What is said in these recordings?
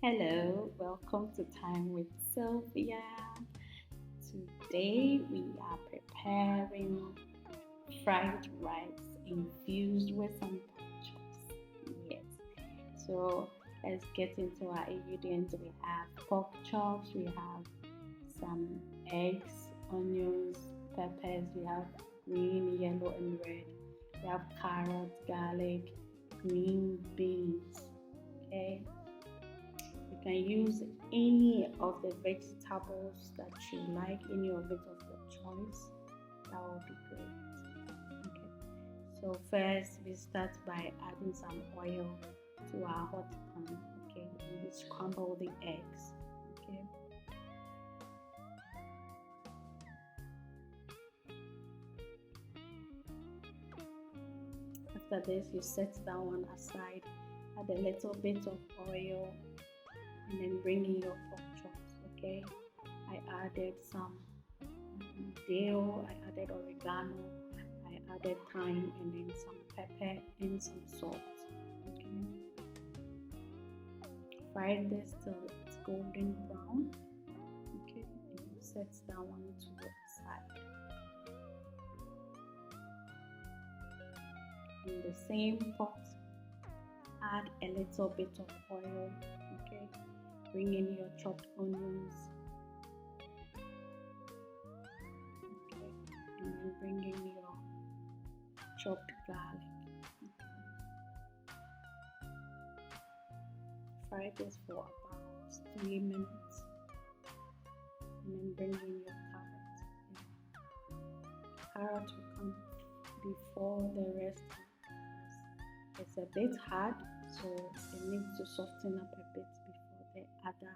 Hello, welcome to Time with Sylvia. Today we are preparing fried rice infused with some chops. Yes. So let's get into our ingredients. We have pork chops, we have some eggs, onions, peppers, we have green, yellow, and red. We have carrots, garlic, green beans. Okay, you can use any of the vegetables that you like, any of it of your choice. That would be great. Okay. So first we start by adding some oil to our hot pan. Okay, and we scramble the eggs. Okay. After this, you set that one aside. Add a little bit of oil and then bring in your pork chops. Okay, I added some dill, I added oregano, I added thyme, and then some pepper and some salt. Okay, fry this till it's golden brown. Okay, and you set that one to the side. In the same pot, add a little bit of oil. Okay, bring in your chopped onions. Okay, and then bring in your chopped garlic. Fry this for about 3 minutes, and then bring in your carrot. Carrot will come before the rest. It's a bit hard, so it needs to soften up a bit before the other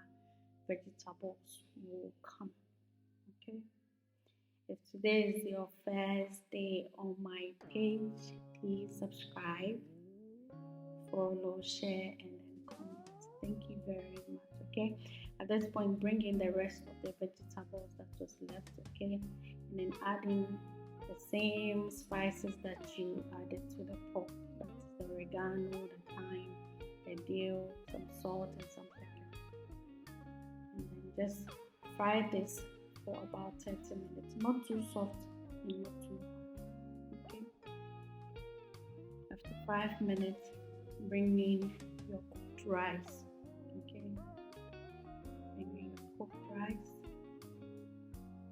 vegetables will come. Okay. If today is your first day on my page, please subscribe, follow, share, and then comment. Thank you very much. Okay. At this point, bring in the rest of the vegetables that was left. Okay, and then add in the same spices that you added to the pork. That's the oregano, the thyme, the dill, some salt, and some pepper. And then just fry this for about 30 minutes. Not too soft and not too hard. Okay. After 5 minutes, bring in your cooked rice. Okay. Bring in your cooked rice.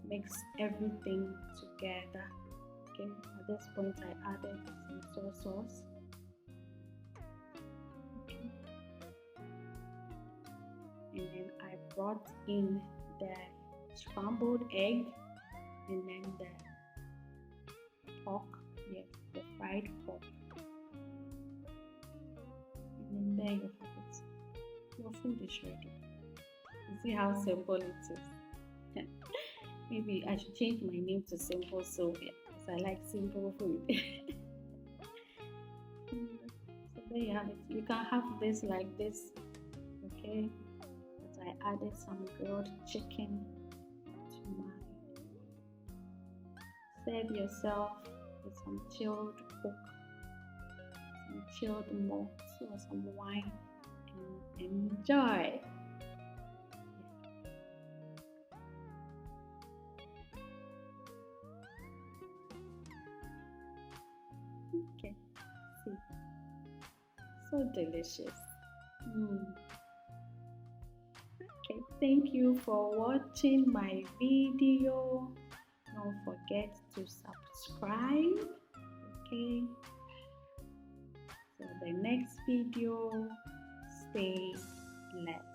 Mix everything together. Okay. At this point, I added some soy sauce. Okay. And then I brought in the scrambled egg and then the pork, yes, the fried pork. And then there you have it. Your food is ready. You see how simple it is. Maybe I should change my name to Simple Sylvia because I like simple food. So there you have it. You can have this like this, okay? But I added some grilled chicken to mine. Serve yourself with some chilled coke, some chilled malt or some wine, and enjoy. Okay, see, so delicious. Okay, thank you for watching my video. Don't forget to subscribe. Okay, so the next video, stay blessed.